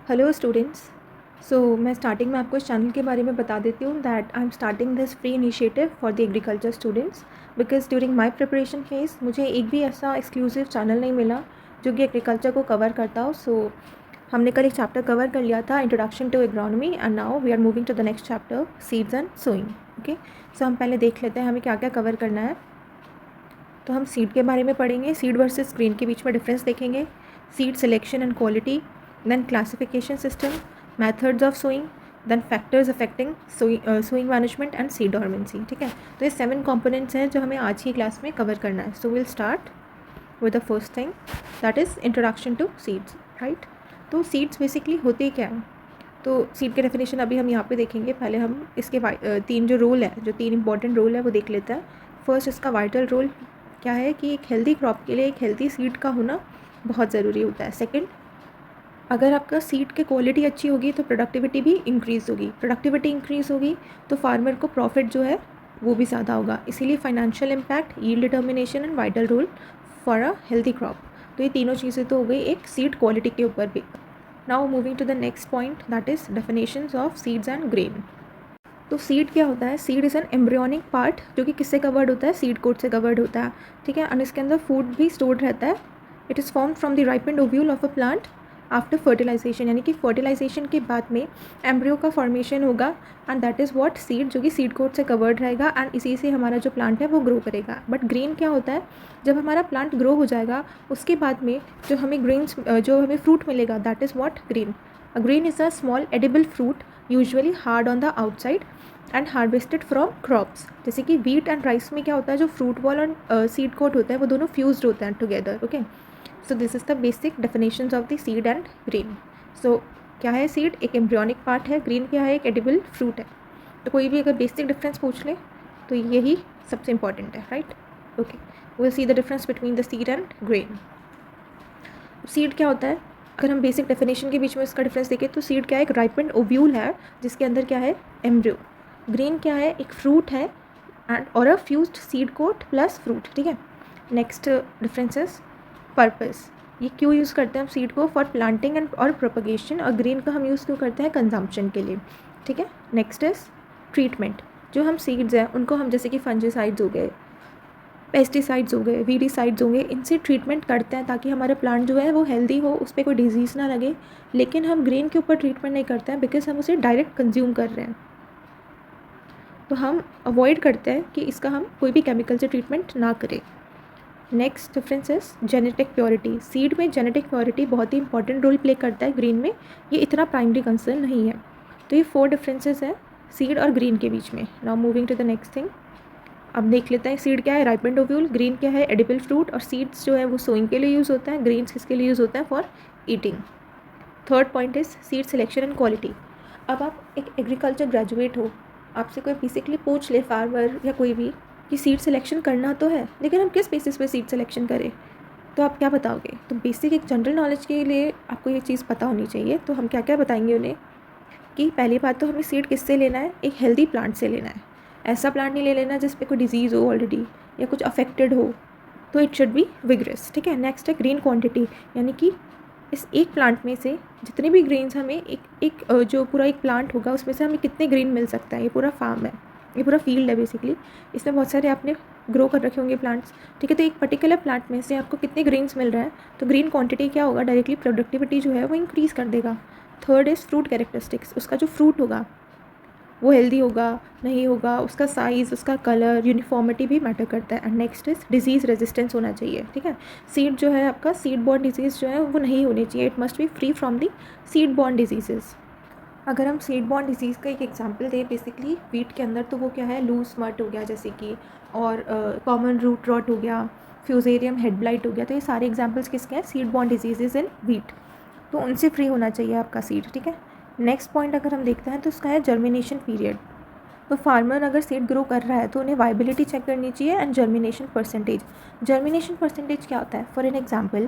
Hello students. मैं starting में आपको इस चैनल के बारे में बता देती हूँ that I am starting this free initiative for the agriculture students because during my preparation phase मुझे एक भी ऐसा एक्सक्लूसिव चैनल नहीं मिला जो कि एग्रीकल्चर को कवर करता हो। हमने कल एक चैप्टर कवर कर लिया था, introduction to agronomy, and now we are moving to the next chapter, seeds and sowing. Okay, so हम पहले देख लेते हैं हमें क्या क्या कवर करना है। तो हम सीड के बारे में पढ़ेंगे, सीड वर्सेस ग्रेन के बीच में डिफरेंस देखेंगे, seed selection and quality, then classification system, methods of sowing, then factors affecting sowing management and seed dormancy. ठीक है, तो ये 7 कंपोनेंट्स हैं जो हमें आज की क्लास में कवर करना है। So will start with the first thing, that is introduction to seeds. Right, तो सीड्स बेसिकली होते क्या हैं? तो सीड के डेफिनेशन अभी हम यहाँ पे देखेंगे। पहले हम इसके 3 जो रोल है, जो 3 इंपॉर्टेंट रोल है वो देख लेते हैं। फर्स्ट, इसका वाइटल रोल क्या है कि एक हेल्दी क्रॉप के लिए एक हेल्दी सीड का होना बहुत ज़रूरी होता है। सेकंड, अगर आपका सीड की क्वालिटी अच्छी होगी तो प्रोडक्टिविटी भी इंक्रीज़ होगी, प्रोडक्टिविटी इंक्रीज़ होगी तो फार्मर को प्रॉफिट जो है वो भी ज़्यादा होगा। इसीलिए financial impact, yield determination and vital role for a healthy crop. तो ये तीनों चीज़ें तो हो गई एक सीड क्वालिटी के ऊपर भी। Now moving to the next point, that is definitions of seeds and grain. तो सीड क्या होता है? Seed is an embryonic part जो कि किससे कवर्ड होता है? सीड कोट से कवर्ड होता है। ठीक है, और इसके अंदर फूड भी स्टोर्ड रहता है। It is formed from the ripened ovule of a plant after fertilisation, यानी कि फर्टिलाइजेशन के बाद में एम्ब्रियो का फॉर्मेशन होगा, and that is what seed, जो कि सीड कोट से कवर्ड रहेगा, एंड इसी से हमारा जो प्लांट है वो ग्रो करेगा। बट ग्रेन क्या होता है? जब हमारा प्लांट ग्रो हो जाएगा उसके बाद में जो हमें फ्रूट मिलेगा, that is what grain. A grain is a small edible fruit, usually hard on the outside and harvested from crops. जैसे कि वीट एंड राइस में क्या होता है, जो फ्रूट बॉल और सीड कोट होता है वो दोनों फ्यूज्ड होते हैं together. Okay, so this is the basic definitions of the seed and grain. So क्या है सीड? एक एम्ब्रियोनिक पार्ट है। ग्रेन क्या है? एक एडिबल फ्रूट है। तो कोई भी अगर बेसिक डिफरेंस पूछ ले तो यही सबसे इंपॉर्टेंट है। Right, okay, will see the difference between the seed and grain. Seed क्या होता है? अगर हम बेसिक डेफिनेशन के बीच में इसका डिफरेंस देखें तो सीड क्या है? एक राइपेंड ओव्यूल है जिसके अंदर क्या है? एम्ब्रियो। ग्रेन क्या है? एक फ्रूट है एंड और a fused seed coat plus fruit. ठीक है, नेक्स्ट डिफरेंसेस, पर्पस, ये क्यों यूज़ करते हैं हम सीड को? फॉर प्लांटिंग एंड और प्रोपगेशन, और ग्रेन का हम यूज़ क्यों करते हैं? कंजम्पशन के लिए। ठीक है, नेक्स्ट इज ट्रीटमेंट। जो हम सीड्स हैं उनको हम, जैसे कि फंजीसाइड्स हो गए, पेस्टिसाइड्स हो गए, वीडीसाइड्स हो गए, इनसे ट्रीटमेंट करते हैं ताकि हमारा प्लांट जो है वो हेल्दी हो, उस पर कोई डिजीज़ ना लगे। लेकिन हम ग्रेन के ऊपर ट्रीटमेंट नहीं करते हैं बिकॉज हम उसे डायरेक्ट कंज्यूम कर रहे हैं। तो हम अवॉइड करते हैं कि इसका हम कोई भी केमिकल से ट्रीटमेंट ना करें। Next difference is genetic purity. Seed में जेनेटिक प्योरिटी बहुत ही इंपॉर्टेंट रोल प्ले करता है, ग्रीन में ये इतना प्राइमरी कंसर्न नहीं है। तो ये 4 डिफरेंसेस हैं सीड और ग्रीन के बीच में। Now moving to the next thing, अब देख लेते हैं सीड क्या है? Ripened ovule. ग्रीन क्या है? Edible fruit. और सीड्स जो है वो सोइंग के लिए यूज़ होता है, ग्रेन्स किसके लिए यूज़ होता है? For eating. Third point is seed selection and quality. अब आप एक एग्रीकल्चर ग्रेजुएट हो, आपसे कोई बेसिकली पूछ ले, फार्मर या कोई भी, कि सीड सिलेक्शन करना तो है लेकिन हम किस बेसिस पे सीड सिलेक्शन करें, तो आप क्या बताओगे? तो बेसिक एक जनरल नॉलेज के लिए आपको ये चीज़ पता होनी चाहिए। तो हम क्या क्या बताएंगे उन्हें कि पहली बात तो हमें सीड किससे लेना है? एक हेल्दी प्लांट से लेना है। ऐसा प्लांट नहीं ले लेना जिस पे कोई डिजीज़ हो ऑलरेडी या कुछ अफेक्टेड हो, तो इट शुड बी विग्रस। ठीक है, नेक्स्ट है ग्रीन क्वांटिटी, यानी कि इस एक प्लांट में से जितने भी ग्रेन्स हमें जो पूरा एक प्लांट होगा उसमें से हमें कितने ग्रीन मिल सकता है। ये पूरा फार्म है, ये पूरा फील्ड है बेसिकली, इसमें बहुत सारे आपने ग्रो कर रखे होंगे प्लांट्स। ठीक है, तो एक पर्टिकुलर प्लांट में से आपको कितने ग्रेन्स मिल रहा है, तो ग्रीन क्वांटिटी क्या होगा? डायरेक्टली प्रोडक्टिविटी जो है वो इंक्रीज़ कर देगा। Third is fruit characteristics. उसका जो फ्रूट होगा वो हेल्दी होगा नहीं होगा, उसका साइज़, उसका कलर, यूनिफॉर्मिटी भी मैटर करता है। And next is disease resistance होना चाहिए। ठीक है, सीड जो है आपका, सीड बॉर्न डिजीज़ जो है वो नहीं होनी चाहिए, it must be free from the seed born disease. अगर हम सीड बॉर्न डिजीज़ का एक एग्जांपल दें बेसिकली वीट के अंदर, तो वो क्या है? लूज स्मट हो गया जैसे कि, और कॉमन रूट रॉट हो गया, फ्यूजेरियम हेड ब्लाइट हो गया। तो ये सारे एग्जाम्पल्स किसके हैं? Seed born disease in wheat. तो उनसे फ्री होना चाहिए आपका सीड। ठीक है, नेक्स्ट पॉइंट अगर हम देखते हैं तो उसका है जर्मिनेशन पीरियड। तो फार्मर अगर सीड ग्रो कर रहा है तो उन्हें वाइबिलिटी चेक करनी चाहिए and germination percentage. Germination percentage क्या होता है? फॉर एन एग्जांपल,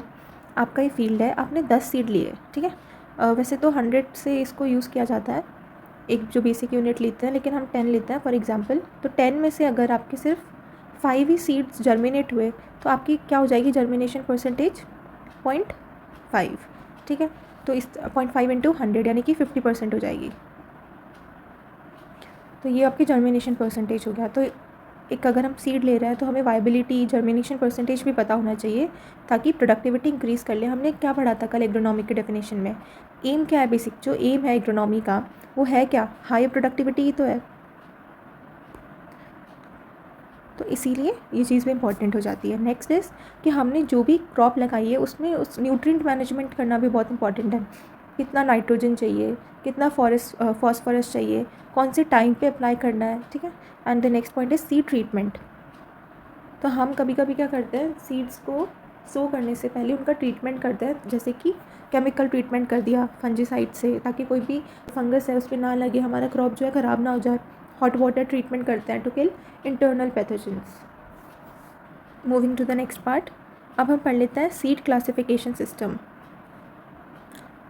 आपका ये फील्ड है, आपने 10 सीड लिए। ठीक है, वैसे तो 100 से इसको यूज़ किया जाता है, एक जो बेसिक यूनिट लेते हैं, लेकिन हम 10 लेते हैं फॉर एग्जांपल। तो 10 में से अगर आपके सिर्फ 5 ही सीड्स जर्मिनेट हुए तो आपकी क्या हो जाएगी जर्मिनेशन परसेंटेज? 0.5। ठीक है, तो इस 0.5 इंटू 100 यानी कि 50% हो जाएगी। तो ये आपकी जर्मिनेशन परसेंटेज हो गया। तो एक अगर हम सीड ले रहे हैं तो हमें वायबिलिटी, जर्मिनेशन परसेंटेज भी पता होना चाहिए ताकि प्रोडक्टिविटी इंक्रीज़ कर ले। हमने क्या पढ़ा था कल एग्रोनॉमी के डेफिनेशन में? एम क्या है? बेसिक जो एम है एग्रोनॉमी का वो है क्या? हाई प्रोडक्टिविटी ही तो है। तो इसीलिए ये चीज़ भी इंपॉर्टेंट हो जाती है। नेक्स्ट इज़ कि हमने जो भी क्रॉप लगाई है उसमें उस न्यूट्रिएंट मैनेजमेंट करना भी बहुत इंपॉर्टेंट है। कितना नाइट्रोजन चाहिए, कितना फॉस्फोरस चाहिए, कौन से टाइम पे अप्लाई करना है, ठीक है। And the next point is seed treatment. तो हम कभी कभी क्या करते हैं, सीड्स को सो करने से पहले उनका ट्रीटमेंट करते हैं, जैसे कि केमिकल ट्रीटमेंट कर दिया फंजीसाइड से ताकि कोई भी फंगस है उस पर ना लगे, हमारा क्रॉप जो है ख़राब ना हो जाए। हॉट वाटर ट्रीटमेंट करते हैं to kill internal pathogens. Moving to the next part, अब हम पढ़ लेते हैं सीड क्लासिफिकेशन सिस्टम।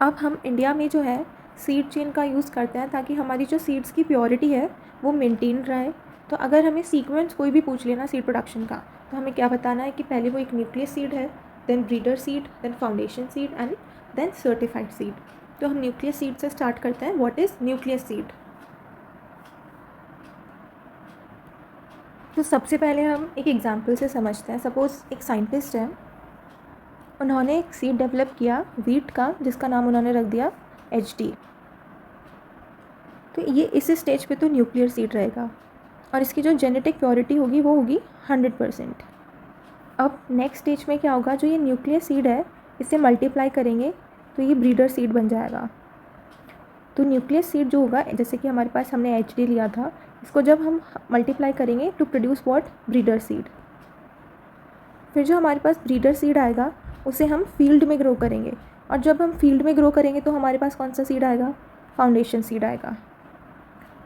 अब हम इंडिया में जो है सीड चेन का यूज़ करते हैं ताकि हमारी जो सीड्स की प्योरिटी है वो मेंटेन रहे। तो अगर हमें सीक्वेंस कोई भी पूछ लेना सीड प्रोडक्शन का, तो हमें क्या बताना है कि पहले वो एक न्यूक्लियस सीड है, then breeder seed, then foundation seed and then certified seed. तो हम न्यूक्लियस सीड से स्टार्ट करते हैं। What is nucleus seed? तो सबसे पहले हम एक एग्जाम्पल से समझते हैं। सपोज़ एक साइंटिस्ट है, उन्होंने एक सीड डेवलप किया वीट का जिसका नाम उन्होंने रख दिया HD। तो ये इस स्टेज पे तो न्यूक्लियर सीड रहेगा और इसकी जो जेनेटिक प्योरिटी होगी वो होगी 100%। अब नेक्स्ट स्टेज में क्या होगा, जो ये न्यूक्लियर सीड है इसे मल्टीप्लाई करेंगे तो ये ब्रीडर सीड बन जाएगा। तो न्यूक्लियर सीड जो होगा, जैसे कि हमारे पास हमने HD लिया था, इसको जब हम मल्टीप्लाई करेंगे to produce what? Breeder seed. फिर जो हमारे पास ब्रीडर सीड आएगा उसे हम फील्ड में ग्रो करेंगे, और जब हम फील्ड में ग्रो करेंगे तो हमारे पास कौन सा सीड आएगा? फाउंडेशन सीड आएगा।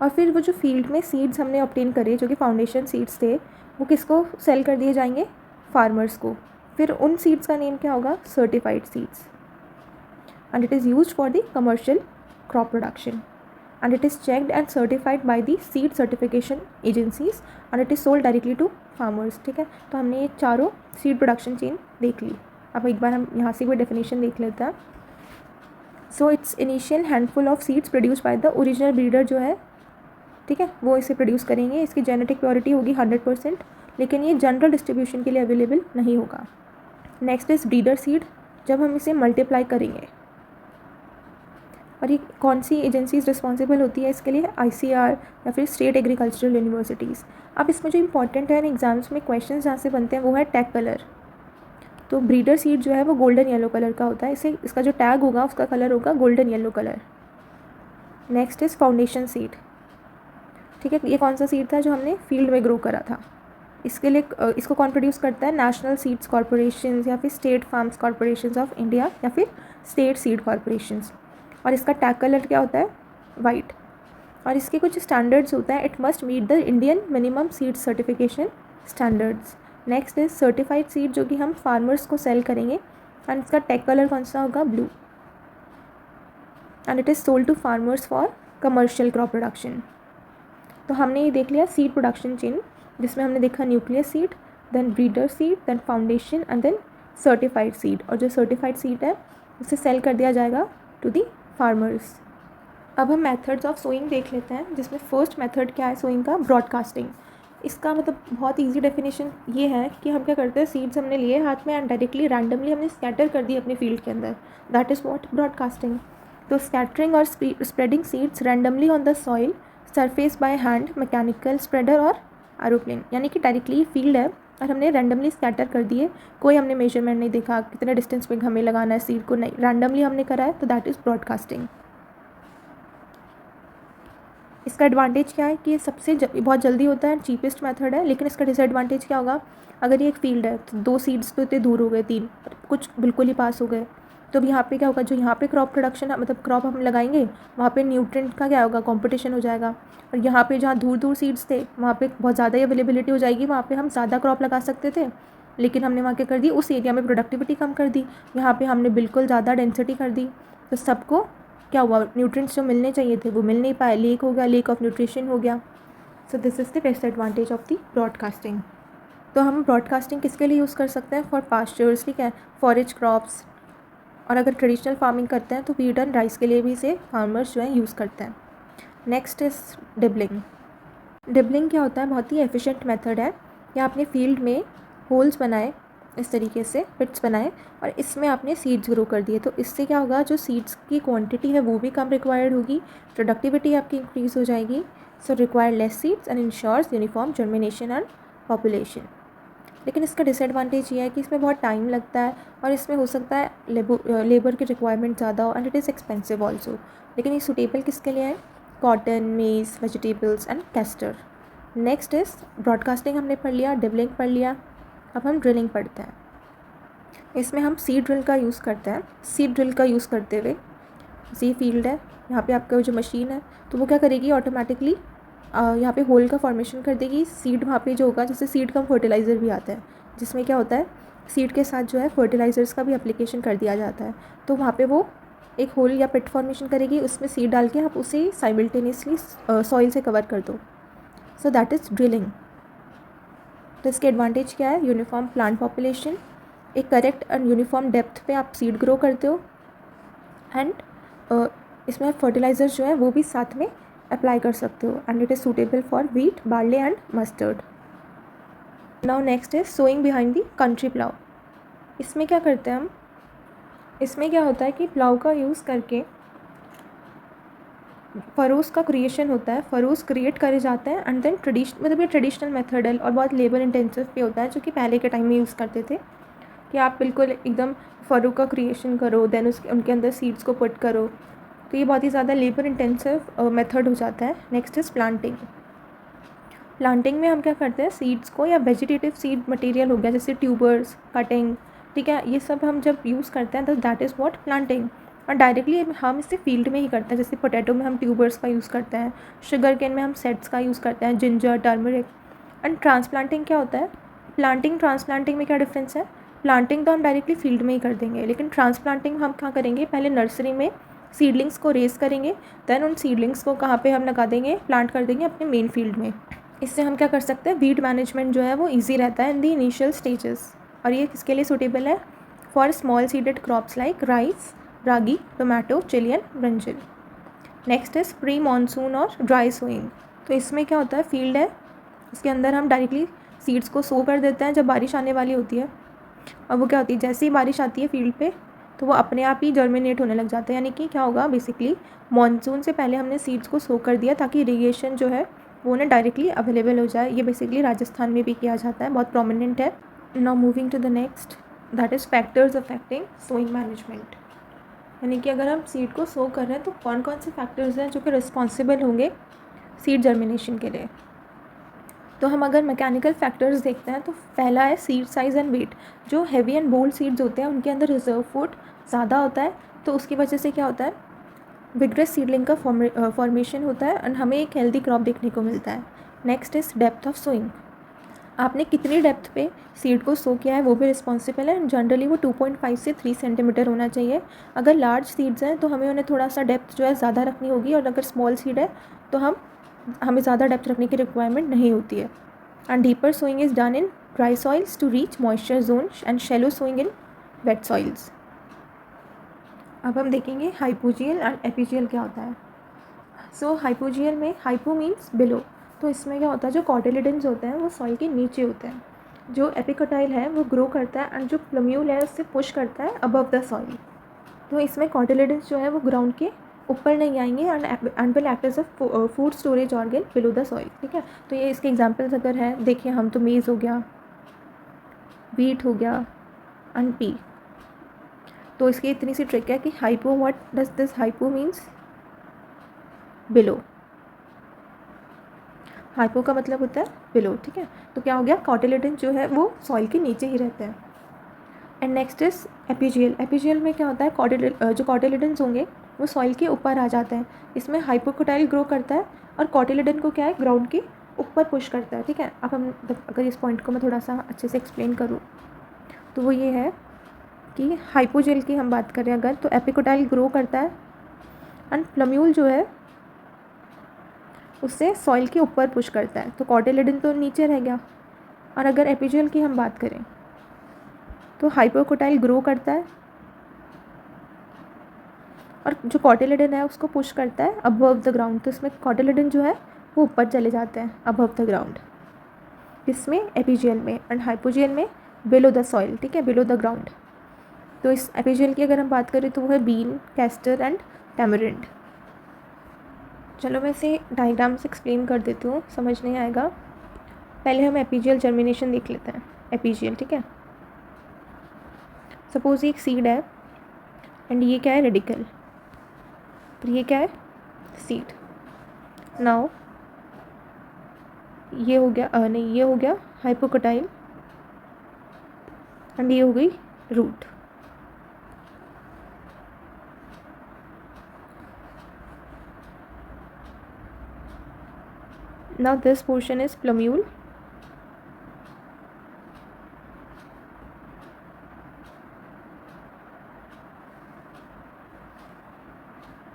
और फिर वो जो फील्ड में सीड्स हमने ऑब्टेन करे जो कि फाउंडेशन सीड्स थे, वो किसको सेल कर दिए जाएंगे? फार्मर्स को। फिर उन सीड्स का नेम क्या होगा? Certified seeds. And it is used for the commercial crop production and it is checked and certified by the seed certification agencies and it is sold directly to farmers। ठीक है, तो हमने ये चारों seed production chain देख ली। अब एक बार हम यहाँ से कोई डेफिनेशन देख लेते हैं। So it's initial handful of seeds produce by the original breeder जो है, ठीक है, वो इसे प्रोड्यूस करेंगे। इसकी जेनेटिक प्योरिटी होगी 100%, लेकिन ये जनरल डिस्ट्रीब्यूशन के लिए अवेलेबल नहीं होगा। Next is breeder seed. जब हम इसे मल्टीप्लाई करेंगे, और ये कौन सी एजेंसीज रिस्पॉन्सिबल होती है इसके लिए? ICAR या फिर स्टेट एग्रीकल्चरल यूनिवर्सिटीज़। अब इसमें जो इंपॉर्टेंट है एग्जाम्स में क्वेश्चन जहाँ से बनते हैं वो है टैग कलर। तो ब्रीडर सीड जो है वो गोल्डन येलो कलर का होता है, इसे इसका जो टैग होगा उसका कलर होगा golden yellow colour. Next is foundation seed. ठीक है, ये कौन सा सीड था जो हमने फील्ड में ग्रो करा था? इसके लिए इसको कौन प्रोड्यूस करता है? नेशनल सीड्स कॉर्पोरेशन या फिर state farms corporation of India या फिर स्टेट सीड कॉर्पोरेशंस। और इसका टैग कलर क्या होता है? वाइट। और इसके कुछ स्टैंडर्ड्स होते हैं। It must meet the Indian minimum seed certification standards. Next is certified seed जो कि हम फार्मर्स को सेल करेंगे, एंड इसका टैग कलर कौन सा होगा? Blue. And it is sold to farmers for commercial crop production. तो हमने ये देख लिया सीड प्रोडक्शन चेन, जिसमें हमने देखा nucleus seed, then breeder seed, then foundation and then certified seed. और जो सर्टिफाइड सीड है उसे सेल कर दिया जाएगा टू दी फार्मर्स। अब हम मेथड्स ऑफ सोइंग देख लेते हैं, जिसमें फर्स्ट मेथड क्या है सोइंग का? ब्रॉडकास्टिंग। इसका मतलब बहुत इजी डेफिनेशन ये है कि हम क्या करते हैं, सीड्स हमने लिए हाथ में एंड डायरेक्टली रैंडमली हमने स्कैटर कर दी अपने फील्ड के अंदर। That is what? ब्रॉडकास्टिंग। तो स्कैटरिंग और spreading seeds randomly on the soil surface by hand, mechanical spreader और एरोप्लेन। यानी कि डायरेक्टली फील्ड है और हमने रैंडमली स्कैटर कर दिए, कोई हमने मेजरमेंट नहीं देखा कितने डिस्टेंस पे हमें लगाना है सीड को, नहीं, रैंडमली हमने करा है, तो दैट इज़ ब्रॉडकास्टिंग। इसका एडवांटेज क्या है कि ये सबसे बहुत जल्दी होता है, चीपेस्ट मेथड है। लेकिन इसका डिसएडवांटेज क्या होगा? अगर ये एक फील्ड है तो 2 सीड्स तो इतने दूर हो गए, 3 कुछ बिल्कुल ही पास हो गए, तो अब यहाँ पे क्या होगा? जो यहाँ पे क्रॉप प्रोडक्शन मतलब क्रॉप हम लगाएंगे वहाँ पे न्यूट्रिएंट का क्या होगा? कंपटीशन हो जाएगा। और यहाँ पे जहाँ दूर दूर सीड्स थे वहाँ पे बहुत ज़्यादा ही अवेलेबिलिटी हो जाएगी, वहाँ पे हम ज़्यादा क्रॉप लगा सकते थे, लेकिन हमने वहाँ क्या कर दी? उस एरिया में प्रोडक्टिविटी कम कर दी। यहाँ पे हमने बिल्कुल ज़्यादा डेंसिटी कर दी, तो सबको क्या हुआ? न्यूट्रिएंट्स जो मिलने चाहिए थे वो मिल नहीं पाए, लीक हो गया, लीक ऑफ न्यूट्रिशन हो गया। सो this is the disadvantage of the broadcasting. तो हम ब्रॉडकास्टिंग किसके लिए यूज़ कर सकते हैं? फॉर पास्चर्स, ठीक है, फॉरेज क्रॉप्स, और अगर ट्रेडिशनल फार्मिंग करते हैं तो वीट एंड राइस के लिए भी इसे फार्मर्स जो है यूज़ करते हैं। Next is dibbling. डिबलिंग क्या होता है, बहुत ही एफिशिएंट मेथड है। या आपने फील्ड में होल्स बनाए, इस तरीके से पिट्स बनाए और इसमें आपने सीड्स ग्रो कर दिए, तो इससे क्या होगा, जो सीड्स की क्वांटिटी है वो भी कम रिक्वायर्ड होगी, प्रोडक्टिविटी आपकी इंक्रीज़ हो जाएगी। So require less seeds and ensures uniform germination and population. लेकिन इसका डिसएडवांटेज ये है कि इसमें बहुत टाइम लगता है और इसमें हो सकता है लेबर की रिक्वायरमेंट ज़्यादा हो and it is expensive also. लेकिन ये सूटेबल किसके लिए है, कॉटन, मेज, vegetables and castor. Next is broadcasting हमने पढ़ लिया, डिबलिंग पढ़ लिया, अब हम ड्रिलिंग पढ़ते हैं। इसमें हम सीड ड्रिल का यूज़ करते हैं। सीड ड्रिल का यूज़ करते हुए सी फील्ड है, यहाँ पे आपका जो मशीन है तो वो क्या करेगी, ऑटोमेटिकली यहाँ पे होल का फॉर्मेशन कर देगी। सीड वहाँ पे जो होगा, जैसे सीड का फर्टिलाइज़र भी आता है जिसमें क्या होता है, सीड के साथ जो है फर्टिलाइज़र्स का भी एप्लीकेशन कर दिया जाता है। तो वहाँ पे वो एक होल या पिट फॉर्मेशन करेगी, उसमें सीड डाल के आप उसे साइमल्टेनियसली सॉइल से कवर कर दो। So that is drilling. तो इसके एडवांटेज क्या है, यूनिफॉर्म प्लांट पॉपुलेशन, एक करेक्ट एंड यूनिफॉर्म डेप्थ पे आप सीड ग्रो करते हो एंड इसमें फर्टिलाइज़र जो है वो भी साथ में अप्लाई कर सकते हो and it is suitable for wheat, barley and mustard. Now next is sowing behind the country plough. इसमें क्या करते हैं हम, इसमें क्या होता है कि प्लाउ का यूज़ करके फरोस का क्रिएशन होता है, फरोस क्रिएट करे जाते हैं एंड देन मतलब ये ट्रेडिशनल मेथड है और बहुत लेबर इंटेंसिव भी होता है, जो कि पहले के टाइम में यूज़ करते थे कि आप बिल्कुल एकदम फरो का क्रिएशन करो, देन उनके अंदर सीड्स को पुट करो, तो ये बहुत ही ज़्यादा लेबर इंटेंसिव मेथड हो जाता है। Next is planting. प्लांटिंग में हम क्या करते हैं, सीड्स को या वेजिटेटिव सीड मटेरियल हो गया जैसे ट्यूबर्स, कटिंग, ठीक है, ये सब हम जब यूज़ करते हैं तो दैट इज़ व्हाट प्लांटिंग। और डायरेक्टली हम इसे फील्ड में ही करते हैं, जैसे पोटैटो में हम ट्यूबर्स का यूज़ करते हैं, शुगर केन में हम सेड्स का यूज़ करते हैं, जिंजर, टर्मरिक। एंड ट्रांसप्लांटिंग क्या होता है, प्लांटिंग ट्रांसप्लांटिंग में क्या डिफरेंस है, प्लांटिंग तो हम डायरेक्टली फील्ड में ही कर देंगे, लेकिन ट्रांसप्लांटिंग हम कहाँ करेंगे, पहले नर्सरी में सीडलिंग्स को रेस करेंगे, देन उन सीडलिंग्स को कहाँ पे हम लगा देंगे, प्लांट कर देंगे अपने मेन फील्ड में। इससे हम क्या कर सकते हैं, वीड मैनेजमेंट जो है वो ईजी रहता है इन दी इनिशियल स्टेजेस। और ये किसके लिए सूटेबल है, for small seeded crops like rice, ragi, tomato, chilli and brinjal. Next is pre monsoon और ड्राई सोइंग। तो इसमें क्या होता है, फील्ड है, इसके अंदर हम डायरेक्टली सीड्स को सो कर देते हैं जब बारिश आने वाली होती है, और वो क्या होती है, जैसे ही बारिश आती है फील्ड पे तो वो अपने आप ही जर्मिनेट होने लग जाते हैं। यानी कि क्या होगा, बेसिकली मानसून से पहले हमने सीड्स को सो कर दिया ताकि इरीगेशन जो है वो उन्हें डायरेक्टली अवेलेबल हो जाए। ये बेसिकली राजस्थान में भी किया जाता है, बहुत प्रोमिनेंट है। Now moving to the next, that is factors affecting sowing management. यानी कि अगर हम सीड को सो कर रहे हैं तो कौन कौन से फैक्टर्स हैं जो कि रिस्पॉन्सिबल होंगे सीड जर्मिनेशन के लिए। तो हम अगर मैकेनिकल फैक्टर्स देखते हैं तो पहला है सीड साइज़ एंड वेट। जो हैवी एंड बोल्ड सीड्स होते हैं उनके अंदर रिजर्व फूड ज़्यादा होता है, तो उसकी वजह से क्या होता है, विग्रेस सीडलिंग का फॉर्मेशन होता है एंड हमें एक हेल्दी क्रॉप देखने को मिलता है। Next is depth of sowing. आपने कितनी डेप्थ पे सीड को सो किया है वो भी रिस्पॉन्सिबल है। जनरली वो 2.5 से 3 सेंटीमीटर होना चाहिए। अगर लार्ज सीड्स हैं तो हमें उन्हें थोड़ा सा डेप्थ जो है ज़्यादा रखनी होगी, और अगर स्मॉल सीड है तो हमें ज़्यादा डेप्थ रखने की रिक्वायरमेंट नहीं होती है। And deeper sowing is done in dry soils to reach moisture zone and shallow sowing in wet soils. अब हम देखेंगे हाइपोजियल एंड एपिजियल क्या होता है। सो हाइपोजियल में, हाइपो मीन्स बिलो, तो इसमें क्या होता है, जो कॉटिलिडन्स होते हैं वो सॉइल के नीचे होते हैं, जो एपिकोटाइल है वो ग्रो करता है एंड जो प्लम्यूल है उससे पुश करता है अबव द सॉइल। तो इसमें कॉटिलिडन्स जो है वो ग्राउंड के ऊपर नहीं आएंगे and will act as a food storage organ below the soil, ठीक है। तो ये इसके एग्जांपल्स अगर हैं, देखिए हम, तो मेज़ हो गया, वीट हो गया एंड पी। तो इसकी इतनी सी ट्रिक है कि hypo, what does this hypo means, below. Hypo का मतलब होता है बिलो, ठीक है। तो क्या हो गया, कॉटिलिडन जो है वो सॉइल के नीचे ही रहते हैं। And next is epigeal. Epigeal में क्या होता है, जो कॉटिलिडन्स होंगे वो सॉइल के ऊपर आ जाते हैं। इसमें हाइपोकोटाइल ग्रो करता है और कॉटिलिडन को क्या है, ग्राउंड के ऊपर पुश करता है, ठीक है। अब हम अगर इस पॉइंट को मैं थोड़ा सा अच्छे से एक्सप्लेन करूँ तो वो ये है कि हाइपोजेल की हम बात करें अगर, तो एपिकोटाइल ग्रो करता है एंड प्लम्यूल जो है उससे सॉइल के ऊपर पुश करता है, तो कॉटिलिडन तो नीचे रह गया। और अगर एपिजियल की हम बात करें तो हाइपोकोटाइल ग्रो करता है और जो कॉटिलिडन है उसको पुश करता है अबव द ग्राउंड, तो इसमें कॉटिलिडन जो है वो ऊपर चले जाते हैं अबव द ग्राउंड, इसमें एपीजियल में, एंड हाइपोजियल में बिलो द सॉइल, ठीक है, बिलो द ग्राउंड। तो इस एपीजियल की अगर हम बात करें तो वो है बीन, कैस्टर एंड टैमरिंड। चलो मैं इसे डायग्राम से एक्सप्लेन कर देती हूँ, समझ नहीं आएगा। पहले हम एपीजियल जर्मिनेशन देख लेते हैं। एपीजियल, ठीक है, सपोज ये एक सीड है एंड ये क्या है, रेडिकल, तो ये क्या है, सीड। नाउ ये हो गया नहीं, ये हो गया हाइपोकोटाइल एंड ये हो गई root. Now this portion is plumule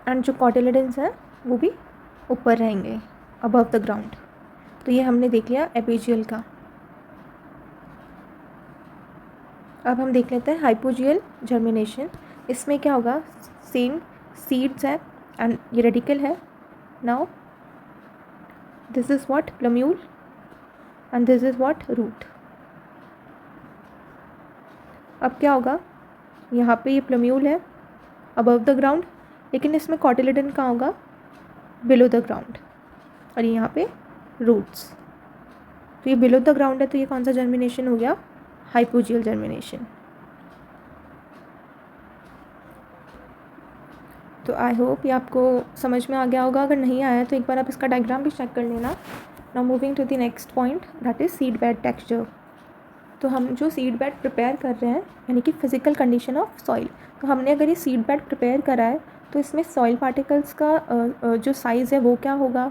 and जो कॉटिलिडन्स हैं वो भी ऊपर रहेंगे अबव द ग्राउंड। तो ये हमने देख लिया एपीजियल का। अब हम देख लेते हैं हाइपोजियल जर्मिनेशन। इसमें क्या होगा, सेम सीड्स है एंड ये रेडिकल है। Now this is what, plumule and this is what, root. अब क्या होगा, यहाँ पे ये प्लम्यूल है अबव द ग्राउंड, लेकिन इसमें कॉटिलिडन कहाँ होगा, बिलो द ग्राउंड, और यहाँ पे रूट्स। तो ये बिलो द ग्राउंड है, तो ये कौन सा जर्मिनेशन हो गया, हाइपोजियल जर्मिनेशन। तो आई होप ये आपको समझ में आ गया होगा। अगर नहीं आया तो एक बार आप इसका डायग्राम भी चेक कर लेना। Now moving to the next point, that is seed bed texture. तो हम जो सीड बेड प्रिपेयर कर रहे हैं, यानी कि फिजिकल कंडीशन ऑफ सॉइल, तो हमने अगर ये सीड बेड प्रिपेयर करा है तो इसमें सॉइल पार्टिकल्स का जो साइज़ है वो क्या होगा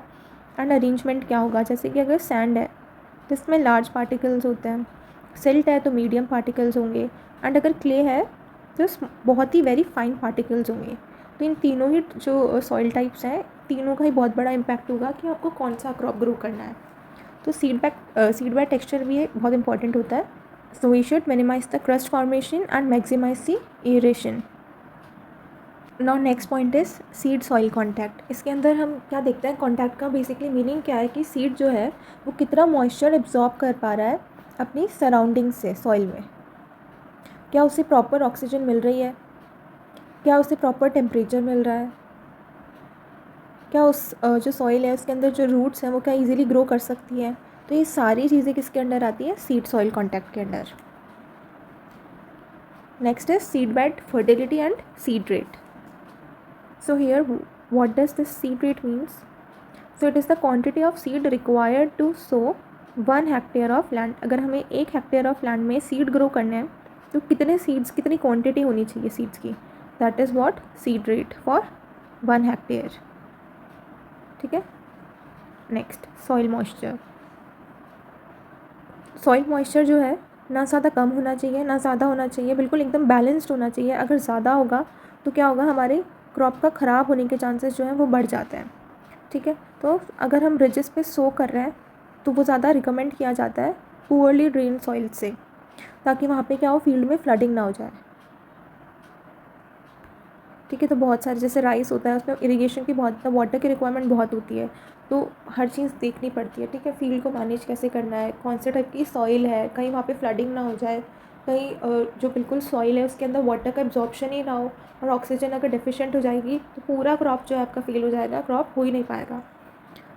एंड अरेंजमेंट क्या होगा। जैसे कि अगर सैंड है तो इसमें लार्ज पार्टिकल्स होते हैं, सिल्ट है तो मीडियम पार्टिकल्स होंगे, एंड अगर क्ले है तो बहुत ही वेरी फाइन पार्टिकल्स होंगे। तो इन तीनों ही जो सॉइल टाइप्स हैं, तीनों का ही बहुत बड़ा इम्पैक्ट होगा कि आपको कौन सा क्रॉप ग्रो करना है। तो सीड बेड टेक्सचर भी बहुत इंपॉर्टेंट होता है। So we should minimise the crust formation and maximise the aeration. Now next point is seed soil contact. इसके अंदर हम क्या देखते हैं, कॉन्टैक्ट का बेसिकली मीनिंग क्या है कि सीड जो है वो कितना मॉइस्चर एब्जॉर्ब कर पा रहा है अपनी सराउंडिंग से, सॉइल में। क्या उसे प्रॉपर ऑक्सीजन मिल रही है, क्या उसे प्रॉपर टेम्परेचर मिल रहा है, क्या उस जो सॉइल है उसके अंदर जो रूट्स हैं वो क्या इजीली ग्रो कर सकती हैं। तो ये सारी चीज़ें किसके अंडर आती हैं, सीड सॉइल कॉन्टैक्ट के under. Next is seed bed fertility and seed rate. So here what does this seed rate means? So it is the quantity of seed required to sow 1 hectare of land. अगर हमें 1 hectare of land में seed grow करने हैं तो कितने seeds, कितनी quantity होनी चाहिए seeds की, that is what seed rate for 1 hectare, ठीक है। Next soil moisture। soil moisture जो है ना ज़्यादा कम होना चाहिए ना ज़्यादा होना चाहिए, बिल्कुल एकदम बैलेंस्ड होना चाहिए। अगर ज़्यादा होगा तो क्या होगा, हमारे क्रॉप का ख़राब होने के चांसेस जो हैं वो बढ़ जाते हैं, ठीक है। तो अगर हम रिजेस पे सो कर रहे हैं तो वो ज़्यादा रिकमेंड किया जाता है पुअरली ड्रेन सॉइल से, ताकि वहाँ पे क्या हो, फील्ड में फ्लडिंग ना हो जाए, ठीक है। तो बहुत सारे जैसे राइस होता है उसमें इरिगेशन की बहुत, वाटर की रिक्वायरमेंट बहुत होती है, तो हर चीज़ देखनी पड़ती है, ठीक है। फील्ड को मैनेज कैसे करना है, कौन से टाइप की सॉइल है, कहीं वहाँ पे फ्लडिंग ना हो जाए, कहीं जो बिल्कुल सॉइल है उसके अंदर वाटर का एब्जॉर्प्शन ही ना हो, और ऑक्सीजन अगर डेफिशिएंट हो जाएगी तो पूरा क्रॉप जो है आपका फेल हो जाएगा, क्रॉप हो ही नहीं पाएगा।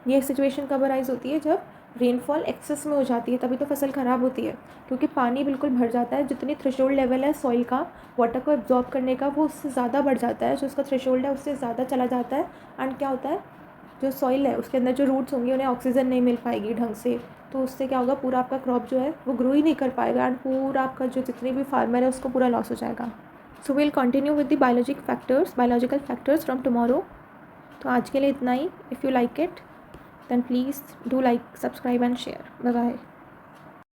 ये सिचुएशन कब अराइज होती है, जब रेनफॉल एक्सेस में हो जाती है, तभी तो फसल ख़राब होती है, क्योंकि पानी बिल्कुल भर जाता है। जितनी थ्रेशोल्ड लेवल है सॉइल का वाटर को एब्जॉर्ब करने का, वो उससे ज़्यादा बढ़ जाता है, जो उसका थ्रेशोल्ड है उससे ज़्यादा चला जाता है। एंड क्या होता है, जो सॉइल है उसके अंदर जो रूट्स होंगे उन्हें ऑक्सीजन नहीं मिल पाएगी ढंग से, तो उससे क्या होगा, पूरा आपका क्रॉप जो है वो ग्रो ही नहीं कर पाएगा, एंड पूरा आपका जो जितने भी फार्मर है उसको पूरा लॉस हो जाएगा। So will continue with the biological factors from tomorrow. तो आज के लिए इतना ही। If you like it then please do like, subscribe and share. Bye bye.